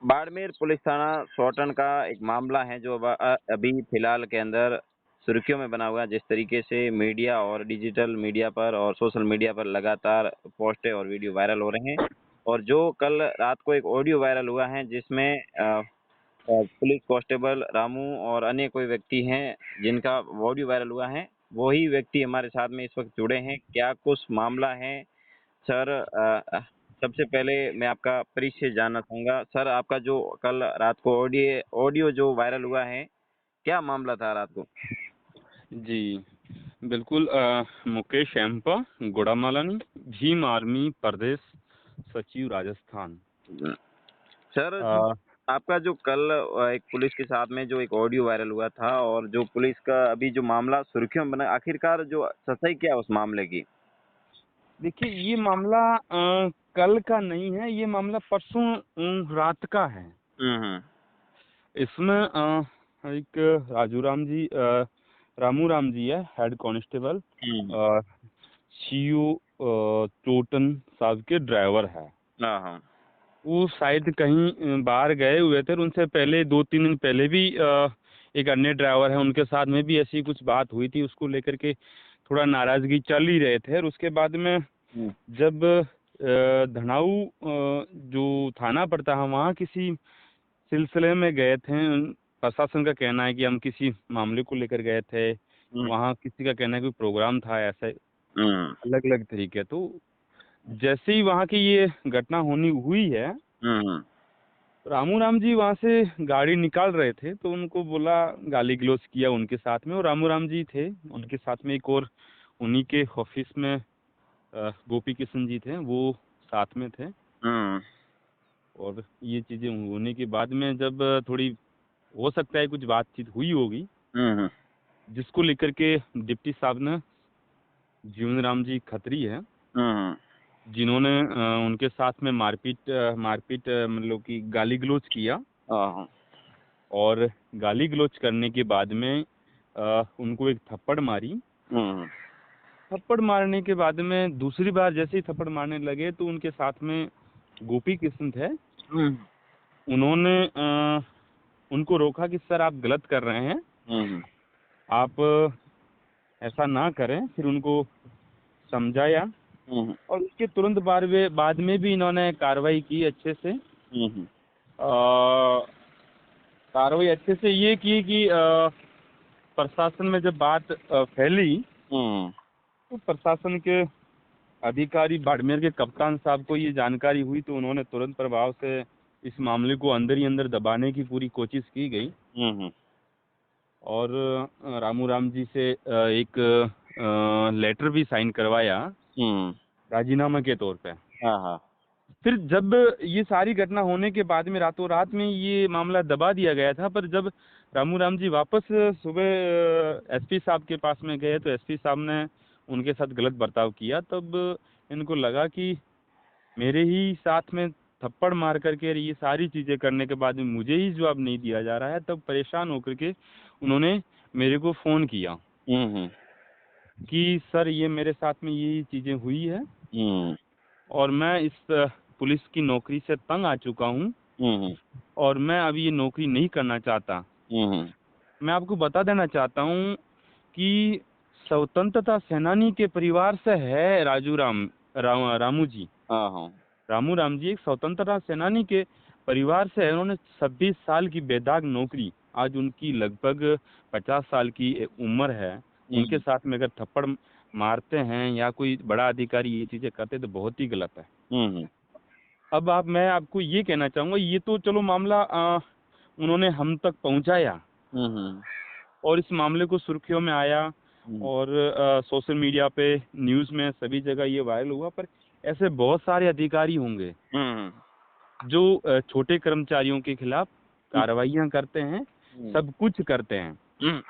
Barmer police थाना सोटन का एक मामला है जो अभी फिलहाल के अंदर सुर्खियों में बना हुआ है। जिस तरीके से मीडिया और डिजिटल मीडिया पर और सोशल मीडिया पर लगातार पोस्टें और वीडियो वायरल हो रहे हैं, और जो कल रात को एक ऑडियो वायरल हुआ है जिसमें पुलिस कांस्टेबल रामू और अन्य कोई व्यक्ति हैं जिनका ऑडियो वायरल हुआ है, वही व्यक्ति हमारे साथ में इस वक्त जुड़े हैं। क्या कुछ मामला है सर? सबसे पहले मैं आपका परिचय जानना चाहूँगा। सर, आपका जो कल रात को ऑडियो ऑडियो जो वायरल हुआ है, क्या मामला था रात को? जी, बिल्कुल। मुकेश एम्पा गुड़ामालन, भीम आर्मी प्रदेश सचिव राजस्थान। सर, जो अ, आपका जो कल एक पुलिस के साथ में जो एक ऑडियो वायरल हुआ था और जो पुलिस का अभी जो मामला सुर्खियों में बना, आखिरकार जो सच्चाई क्या है उस मामले की? देखिए, ये मामला कल का नहीं है, ये मामला परसों रात का है। हम्म। इसमें एक रामू राम जी है, हेड कांस्टेबल, हम्म। सीयू टोटन साहब के ड्राइवर है। हाँ हाँ। वो शायद कहीं बाहर गए हुए थे और उनसे पहले 2-3 दिन पहले भी एक अन्य ड्राइवर है, उनके साथ में भी ऐसी कुछ बात हुई थी, उसको लेकर के थोड़ा नाराजगी चल ही रहे थे। और उसके बाद में हम्म। जब धनाऊ जो थाना पड़ता है वहाँ किसी सिलसिले में गए थे। प्रशासन का कहना है कि हम किसी मामले को लेकर गए थे, हम्म। वहाँ किसी का कहना है कि प्रोग्राम था, ऐसे हम्म। अलग अलग तरीके। तो जैसे ही वहाँ की ये घटना होनी हुई है, हम्म। रामू राम जी वहाँ से गाड़ी निकाल रहे थे तो उनको बोला, गाली गलौज किया उनके साथ में। और रामू राम जी थे, उनके साथ में एक और उन्हीं के ऑफिस में गोपी किशन जी थे, वो साथ में थे। हम्म। और ये चीज़ें होने के बाद में जब थोड़ी, हो सकता है कुछ बातचीत हुई होगी, हम्म। जिसको लेकर के डिप्टी साहब ने, जीवन राम जी खत्री है, हम्म। जिन्होंने उनके साथ में मारपीट मारपीट मतलब कि गाली गलौज किया। हाँ। और गाली गलौज करने के बाद में उनको एक थप्पड़ मारी। हम्म। थप्पड़ मारने के बाद में दूसरी बार जैसे ही थप्पड़ मारने लगे तो उनके साथ में गोपी कृष्ण थे, हम्म। उन्होंने उनको रोका कि सर आप गलत कर रहे हैं, हम्म। आप ऐसा ना करें। फिर उनको समझाया हम्म। और उसके तुरंत बाद में भी इन्होंने कार्रवाई की अच्छे से। हम्म। कार्रवाई अच्छे से ये की कि प्रशासन में जब बात फैली हम्म। तो प्रशासन के अधिकारी बाड़मेर के कप्तान साहब को ये जानकारी हुई तो उन्होंने तुरंत प्रभाव से इस मामले को अंदर ही अंदर दबाने की पूरी कोशिश की गई। हम्म। और रामू राम जी से एक लेटर भी साइन करवाया, हम्म। राजीनामा के तौर पे। हाँ हाँ। फिर जब ये सारी घटना होने के बाद में रातों रात में ये मामला दबा दिया गया था, पर जब रामू राम जी वापस सुबह एसपी साहब के पास में गए तो एसपी साहब ने उनके साथ गलत बर्ताव किया। तब इनको लगा कि मेरे ही साथ में थप्पड़ मार करके ये सारी चीज़ें करने के बाद में मुझे ही जवाब नहीं दिया जा रहा है। तब परेशान होकर के उन्होंने मेरे को फ़ोन किया हम्म। कि सर ये मेरे साथ में ये चीज़ें हुई है हम्म। और मैं इस पुलिस की नौकरी से तंग आ चुका हूँ हम्म। और मैं अब ये नौकरी नहीं करना चाहता। हम्म। मैं आपको बता देना चाहता हूँ कि स्वतंत्रता सेनानी के परिवार से है रामू जी। हाँ हाँ। रामू राम जी एक स्वतंत्रता सेनानी के परिवार से है। उन्होंने 26 साल की बेदाग नौकरी, आज उनकी लगभग 50 साल की उम्र है, उनके हम्म। साथ में अगर थप्पड़ मारते हैं या कोई बड़ा अधिकारी ये चीज़ें करते तो बहुत ही गलत है। हम्म। अब मैं आपको ये कहना चाहूँगा, ये तो चलो मामला उन्होंने हम तक पहुँचाया हम्म। और इस मामले को सुर्खियों में आया हम्म। और सोशल मीडिया पे, न्यूज़ में, सभी जगह ये वायरल हुआ। पर ऐसे बहुत सारे अधिकारी होंगे हम्म। जो छोटे कर्मचारियों के खिलाफ कार्रवाइयाँ करते हैं, सब कुछ करते हैं। हम्म।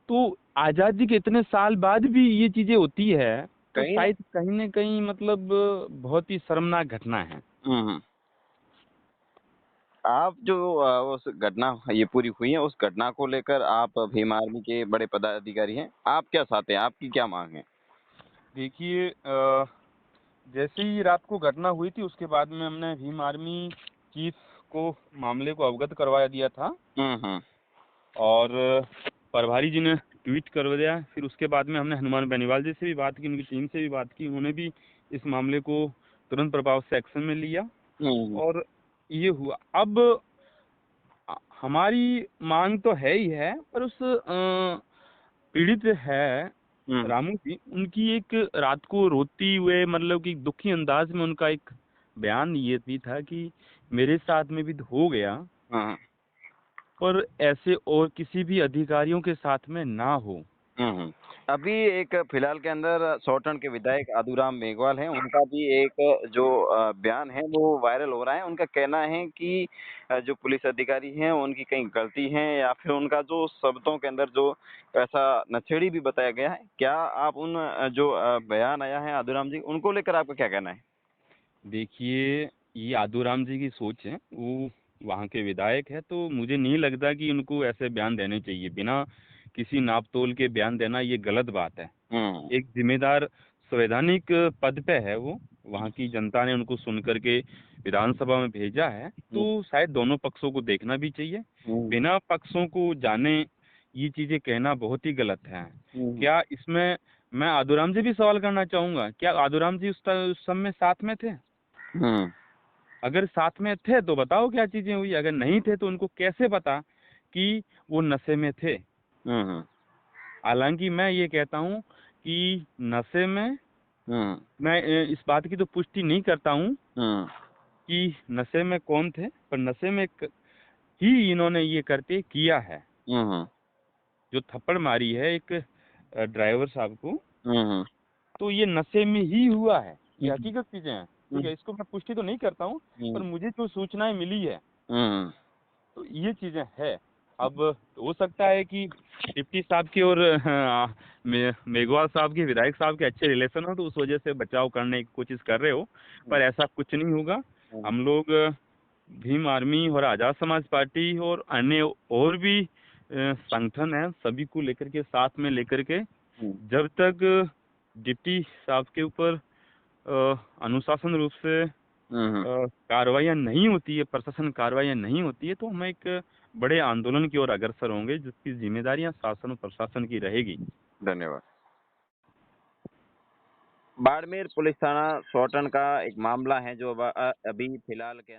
तो आज़ादी के इतने साल बाद भी ये चीज़ें होती है तो कहीं ना। शायद कहीं न कहीं मतलब बहुत ही शर्मनाक घटना है। हम्म। आप जो उस घटना ये पूरी हुई है, उस घटना को लेकर आप भीम आर्मी के बड़े पदाधिकारी हैं, आप क्या चाहते हैं, आपकी क्या मांग है? देखिए, जैसे ही रात को घटना हुई थी उसके बाद में हमने भीम आर्मी चीफ को मामले को अवगत करवा दिया था हम्म। और प्रभारी जी ने ट्वीट कर दिया। फिर उसके बाद में हमने हनुमान बेनीवाल जी से भी बात की, उनकी टीम से भी बात की, उन्होंने भी इस मामले को तुरंत प्रभाव से एक्शन में लिया हम्म। और ये हुआ। अब हमारी मांग तो है ही है, पर उस पीड़ित है हम्म। रामू जी, उनकी एक रात को रोती हुए मतलब कि दुखी अंदाज में उनका एक बयान ये भी था कि मेरे साथ में भी हो गया, हम्म। पर ऐसे और किसी भी अधिकारियों के साथ में ना हो। हम्म। अभी एक फिलहाल के अंदर सौटन के विधायक आदूराम मेघवाल हैं, उनका भी एक जो बयान है वो वायरल हो रहा है। उनका कहना है कि जो पुलिस अधिकारी हैं उनकी कहीं गलती है या फिर उनका जो शब्दों के अंदर जो ऐसा नछेड़ी भी बताया गया है। क्या आप उन जो बयान आया है आदूराम जी, उनको लेकर आपका क्या कहना है? देखिए, ये आदूराम जी की सोच है, वो वहाँ के विधायक है, तो मुझे नहीं लगता कि उनको ऐसे बयान देने चाहिए। बिना किसी नाप तोल के बयान देना ये गलत बात है। हम्म। एक जिम्मेदार संवैधानिक पद पे है वो, वहाँ की जनता ने उनको सुन करके विधानसभा में भेजा है, तो शायद दोनों पक्षों को देखना भी चाहिए। हम्म। बिना पक्षों को जाने ये चीजें कहना बहुत ही गलत है। हम्म। क्या इसमें मैं आदूराम जी भी सवाल करना चाहूंगा, क्या आदूराम जी उस समय साथ में थे? हम्म। अगर साथ में थे तो बताओ क्या चीजें हुई, अगर नहीं थे तो उनको कैसे पता कि वो नशे में थे? हम्म। हालांकि मैं ये कहता हूँ कि नशे में, हम्म। मैं इस बात की तो पुष्टि नहीं करता हूँ हम्म। कि नशे में कौन थे, पर नशे में ही इन्होंने ये करके किया है। हम्म। जो थप्पड़ मारी है एक ड्राइवर साहब को, हम्म। तो ये नशे में ही हुआ है। ये हम्म। हकीकत चीजें हैं, ठीक हम्म। है, इसको मैं पुष्टि तो नहीं करता हूँ, पर मुझे जो सूचनाएं मिली है हम्म। तो ये चीजें है। अब हो सकता है कि डिप्टी साहब की और मेघवाल साहब के, विधायक साहब के अच्छे रिलेशन हो, तो उस वजह से बचाव करने की कोशिश कर रहे हो, पर ऐसा कुछ नहीं होगा। हम लोग भीम आर्मी और आजाद समाज पार्टी और अन्य और भी संगठन है, सभी को लेकर के, साथ में लेकर के, जब तक डिप्टी साहब के ऊपर अनुशासन रूप से कार्रवाइयाँ नहीं होती है, प्रशासन कार्रवाइयाँ नहीं होती है, तो हम एक बड़े आंदोलन की ओर अग्रसर होंगे, जिसकी जिम्मेदारियां शासन और प्रशासन की रहेगी। धन्यवाद। बाड़मेर पुलिस थाना सौटन का एक मामला है जो अभी फिलहाल के